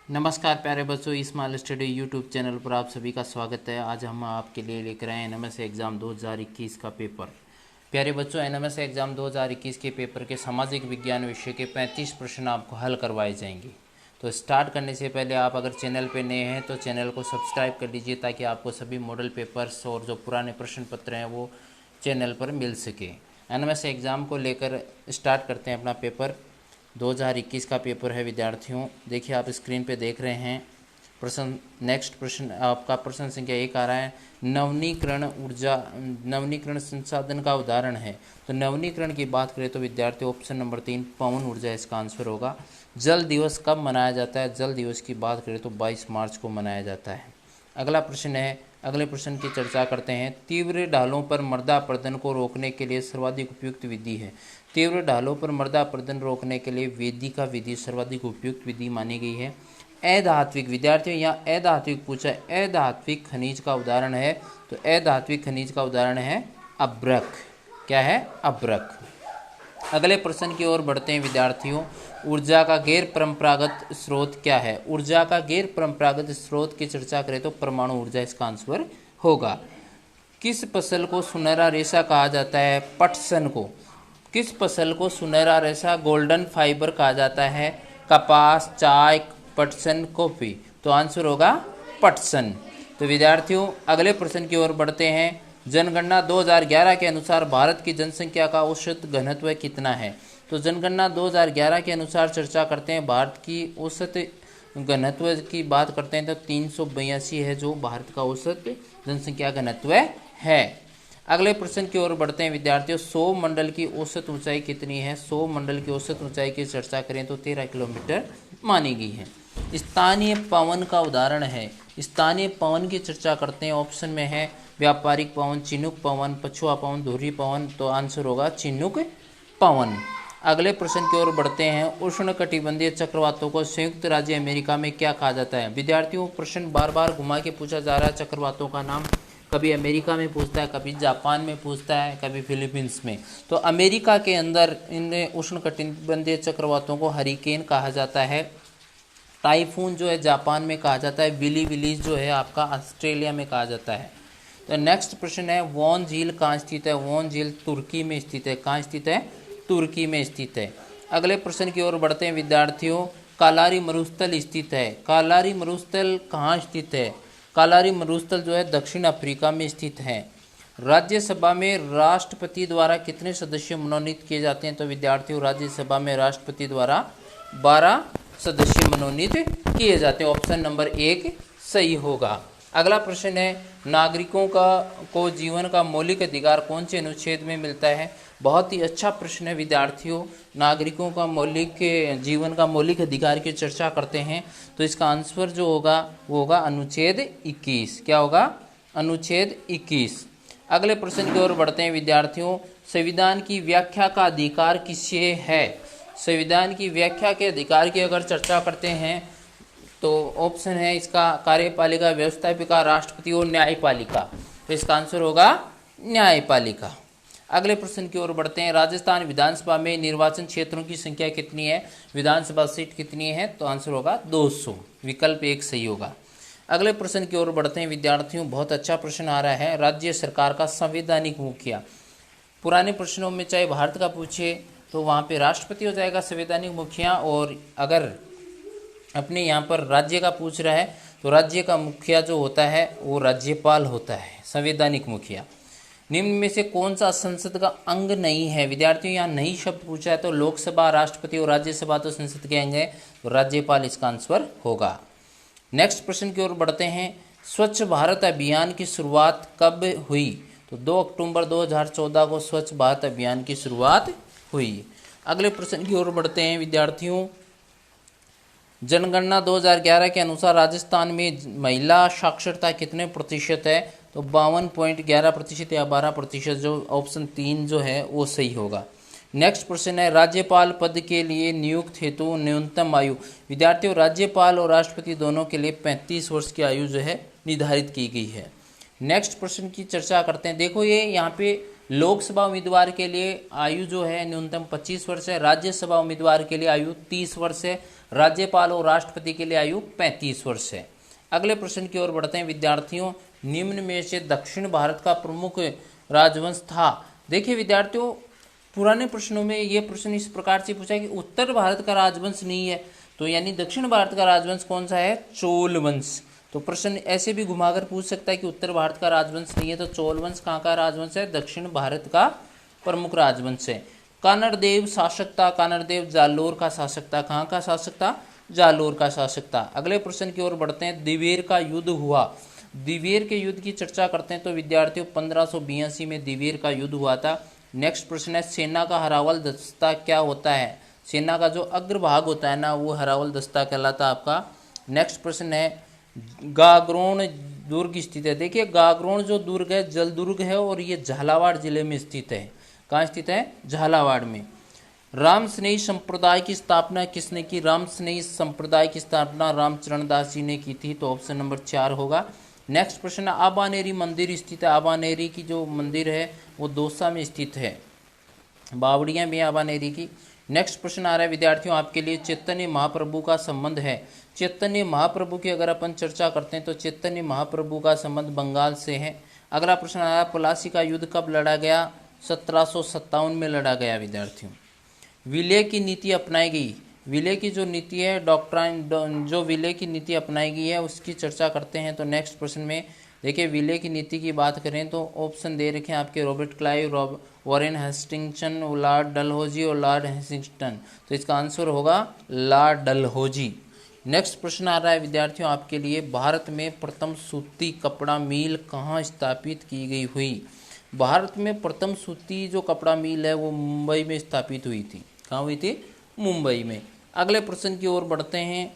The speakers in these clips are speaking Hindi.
नमस्कार प्यारे बच्चों, स्मॉल स्टडी यूट्यूब चैनल पर आप सभी का स्वागत है। आज हम आपके लिए लेकर आए एनएमएस एग्ज़ाम 2021 का पेपर। प्यारे बच्चों, एनएमएस एग्ज़ाम 2021 के पेपर के सामाजिक विज्ञान विषय के 35 प्रश्न आपको हल करवाए जाएंगे। तो स्टार्ट करने से पहले आप अगर चैनल पर नए हैं तो चैनल को सब्सक्राइब कर लीजिए ताकि आपको सभी मॉडल पेपर्स और जो पुराने प्रश्न पत्र हैं वो चैनल पर मिल सके। एनएमएस एग्ज़ाम को लेकर स्टार्ट करते हैं अपना पेपर। 2021 का पेपर है विद्यार्थियों। देखिए आप स्क्रीन पे देख रहे हैं प्रश्न। नेक्स्ट प्रश्न आपका प्रश्न संख्या 1 आ रहा है, नवनीकरण संसाधन का उदाहरण है। तो नवनीकरण की बात करें तो विद्यार्थियों ऑप्शन नंबर 3 पवन ऊर्जा इसका आंसर होगा। जल दिवस कब मनाया जाता है? जल दिवस की बात करें तो 22 मार्च को मनाया जाता है। अगला प्रश्न है, अगले प्रश्न की चर्चा करते हैं। तीव्र ढालों पर मृदा अपरदन को रोकने के लिए सर्वाधिक उपयुक्त विधि है। तीव्र ढालों पर मृदा अपरदन रोकने के लिए वेदिका विधि सर्वाधिक उपयुक्त विधि मानी गई है। अधात्विक, विद्यार्थियों यहाँ अधात्विक पूछा है, अधात्विक खनिज का उदाहरण है। तो अधात्विक खनिज का उदाहरण है अभ्रक। क्या है? अभ्रक। अगले प्रश्न की ओर बढ़ते हैं विद्यार्थियों। ऊर्जा का गैर परंपरागत स्रोत क्या है? ऊर्जा का गैर परंपरागत स्रोत की चर्चा करें तो परमाणु ऊर्जा इसका आंसर होगा। किस फसल को सुनहरा रेशा कहा जाता है? पटसन को। किस फसल को सुनहरा रेशा गोल्डन फाइबर कहा जाता है? कपास, चाय, पटसन, कॉफी। तो आंसर होगा पटसन। तो विद्यार्थियों अगले प्रश्न की ओर बढ़ते हैं। जनगणना 2011 के अनुसार भारत की जनसंख्या का औसत घनत्व कितना है? तो जनगणना 2011 के अनुसार चर्चा करते हैं भारत की औसत घनत्व की बात करते हैं तो 382 है जो भारत का औसत जनसंख्या घनत्व है। अगले प्रश्न की ओर बढ़ते हैं विद्यार्थियों। सौर मंडल की औसत ऊंचाई कितनी है? सौर मंडल की औसत ऊंचाई की चर्चा करें तो 13 किलोमीटर मानी गई है। स्थानीय पवन का उदाहरण है। स्थानीय पवन की चर्चा करते हैं। ऑप्शन में है व्यापारिक पवन, चिनुक पवन, पछुआ पवन, धुरी पवन। तो आंसर होगा चिनुक पवन। अगले प्रश्न की ओर बढ़ते हैं। उष्णकटिबंधीय चक्रवातों को संयुक्त राज्य अमेरिका में क्या कहा जाता है? विद्यार्थियों प्रश्न बार बार घुमा के पूछा जा रहा है चक्रवातों का नाम। कभी अमेरिका में पूछता है, कभी जापान में पूछता है, कभी फिलीपींस में। तो अमेरिका के अंदर इन उष्णकटिबंधीय चक्रवातों को हरिकेन कहा जाता है। टाइफून जो है जापान में कहा जाता है। विली विलीज जो है आपका ऑस्ट्रेलिया में कहा जाता है। तो नेक्स्ट प्रश्न है, वॉन झील कहाँ स्थित है? वॉन झील तुर्की में स्थित है। कहाँ स्थित है? तुर्की में स्थित है। अगले प्रश्न की ओर बढ़ते हैं विद्यार्थियों। कालारी मरुस्थल स्थित है। कालारी मरुस्थल कहाँ स्थित है? कालारी मरुस्थल जो है दक्षिण अफ्रीका में स्थित है। राज्यसभा में राष्ट्रपति द्वारा कितने सदस्य मनोनीत किए जाते हैं? तो विद्यार्थियों राज्यसभा में राष्ट्रपति द्वारा 12 सदस्य मनोनीत किए जाते हैं। ऑप्शन नंबर 1 सही होगा। अगला प्रश्न है, नागरिकों को जीवन का मौलिक अधिकार कौन से अनुच्छेद में मिलता है? बहुत ही अच्छा प्रश्न है विद्यार्थियों। नागरिकों का जीवन का मौलिक अधिकार की चर्चा करते हैं तो इसका आंसर जो होगा वो होगा अनुच्छेद 21। क्या होगा? अनुच्छेद 21। अगले प्रश्न की ओर बढ़ते हैं विद्यार्थियों। संविधान की व्याख्या का अधिकार किसे है? संविधान की व्याख्या के अधिकार की अगर चर्चा करते हैं तो ऑप्शन है इसका कार्यपालिका, व्यवस्थापिका, राष्ट्रपति और न्यायपालिका। तो इसका आंसर होगा न्यायपालिका। अगले प्रश्न की ओर बढ़ते हैं। राजस्थान विधानसभा में निर्वाचन क्षेत्रों की संख्या कितनी है? विधानसभा सीट कितनी है? तो आंसर होगा 200। विकल्प 1 सही होगा। अगले प्रश्न की ओर बढ़ते हैं विद्यार्थियों। बहुत अच्छा प्रश्न आ रहा है। राज्य सरकार का संवैधानिक मुखिया। पुराने प्रश्नों में चाहे भारत का पूछे तो वहाँ पे राष्ट्रपति हो जाएगा संवैधानिक मुखिया, और अगर अपने यहाँ पर राज्य का पूछ रहा है तो राज्य का मुखिया जो होता है वो राज्यपाल होता है, संवैधानिक मुखिया। निम्न में से कौन सा संसद का अंग नहीं है? विद्यार्थियों यहाँ नहीं शब्द पूछा है तो लोकसभा, राष्ट्रपति और राज्यसभा तो संसद के अंग है, तो राज्यपाल इसका आंसर होगा। नेक्स्ट प्रश्न की ओर बढ़ते हैं। स्वच्छ भारत अभियान की शुरुआत कब हुई? तो 2 अक्टूबर 2014 को स्वच्छ भारत अभियान की शुरुआत हुई। अगले प्रश्न की ओर बढ़ते हैं विद्यार्थियों। जनगणना 2011 के अनुसार राजस्थान में महिला साक्षरता कितने प्रतिशत है? तो 52.11% या 12%। जो ऑप्शन 3 जो है वो सही होगा। नेक्स्ट प्रश्न है, राज्यपाल पद के लिए नियुक्त हेतु न्यूनतम आयु। विद्यार्थियों राज्यपाल और राष्ट्रपति दोनों के लिए 35 वर्ष की आयु जो है निर्धारित की गई है। नेक्स्ट प्रश्न की चर्चा करते हैं। देखो ये यहाँ पे लोकसभा उम्मीदवार के लिए आयु जो है न्यूनतम 25 वर्ष है, राज्यसभा उम्मीदवार के लिए आयु 30 वर्ष है, राज्यपाल और राष्ट्रपति के लिए आयु 35 वर्ष है। अगले प्रश्न की ओर बढ़ते हैं विद्यार्थियों, निम्न में से दक्षिण भारत का प्रमुख राजवंश था। देखिए विद्यार्थियों, पुराने प्रश्नों में ये प्रश्न इस प्रकार से पूछा कि उत्तर भारत का राजवंश नहीं है, तो यानी दक्षिण भारत का राजवंश कौन सा है? चोल वंश। तो प्रश्न ऐसे भी घुमाकर पूछ सकता है कि उत्तर भारत का राजवंश नहीं है, तो चोल वंश कहाँ का राजवंश है? दक्षिण भारत का प्रमुख राजवंश है। कानड़देव शासक था, कानड़देव जालोर का शासक था। कहाँ का शासक था? जालोर का शासक था। अगले प्रश्न की ओर बढ़ते हैं, दिवेर का युद्ध हुआ। दिवेर के युद्ध की चर्चा करते हैं तो विद्यार्थियों 1582 में दिवेर का युद्ध हुआ था। नेक्स्ट प्रश्न है, सेना का हरावल दस्ता क्या होता है? सेना का जो अग्रभाग होता है ना, वो हरावल दस्ता कहलाता आपका। नेक्स्ट प्रश्न है, गागरोन दुर्ग स्थित है। देखिए गागरोन जो दुर्ग है जल दुर्ग है और ये झालावाड़ जिले में स्थित है। कहाँ स्थित है? झालावाड़ में। राम स्नेही संप्रदाय की स्थापना किसने की? राम स्नेही संप्रदाय की स्थापना रामचरण दास जी ने की थी, तो ऑप्शन नंबर 4 होगा। नेक्स्ट प्रश्न, आबानेरी मंदिर स्थित है। आबानेरी की जो मंदिर है वो दौसा में स्थित है, बावड़ियां भी आबानेरी की। नेक्स्ट प्रश्न आ रहा है विद्यार्थियों आपके लिए, चैतन्य महाप्रभु का संबंध है। चैतन्य महाप्रभु की अगर अपन चर्चा करते हैं तो चैतन्य महाप्रभु का संबंध बंगाल से है। अगला प्रश्न आया, प्लासी का युद्ध कब लड़ा गया? 1757 में लड़ा गया विद्यार्थियों। विलय की नीति अपनाई गई। विलय की जो नीति है, डॉक्ट्राइन जो विलय की नीति अपनाई गई है उसकी चर्चा करते हैं। तो नेक्स्ट प्रश्न में देखिए विलय की नीति की बात करें तो ऑप्शन दे रखे हैं आपके, Robert Clive, Warren Hastings, Lord Dalhousie और लॉर्ड हेस्टिंगटन। तो इसका आंसर होगा लॉर्ड डलहौजी। नेक्स्ट प्रश्न आ रहा है विद्यार्थियों आपके लिए, भारत में प्रथम सूती कपड़ा मिल कहाँ स्थापित की गई हुई? भारत में प्रथम सूती जो कपड़ा मिल है वो मुंबई में स्थापित हुई थी। कहाँ हुई थी? मुंबई में। अगले प्रश्न की ओर बढ़ते हैं,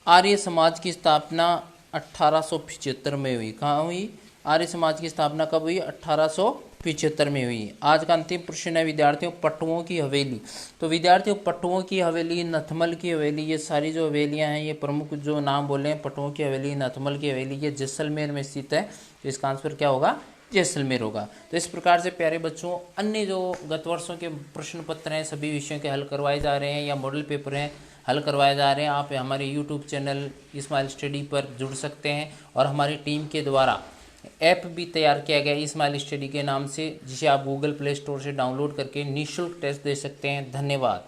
आर्य समाज की स्थापना 1875 में हुई। कहाँ हुई? आर्य समाज की स्थापना कब हुई? 1875 में हुई। आज का अंतिम प्रश्न है विद्यार्थियों, पट्टुओं की हवेली। तो विद्यार्थियों पट्टुओं की हवेली, नथमल की हवेली, ये सारी जो हवेलियां हैं, ये प्रमुख जो नाम बोले हैं, पट्टुओं की हवेली, नथमल की हवेली, ये जैसलमेर में स्थित है। तो इसका आंसर क्या होगा? जैसलमेर होगा। तो इस प्रकार से प्यारे बच्चों, अन्य जो गत वर्षों के प्रश्न पत्र हैं सभी विषयों के हल करवाए जा रहे हैं या मॉडल पेपर हैं हल करवाए जा रहे हैं। आप हमारे यूट्यूब चैनल स्माइल स्टडी पर जुड़ सकते हैं और हमारी टीम के द्वारा ऐप भी तैयार किया गया है स्माइल स्टडी के नाम से, जिसे आप गूगल प्ले स्टोर से डाउनलोड करके निःशुल्क टेस्ट दे सकते हैं। धन्यवाद।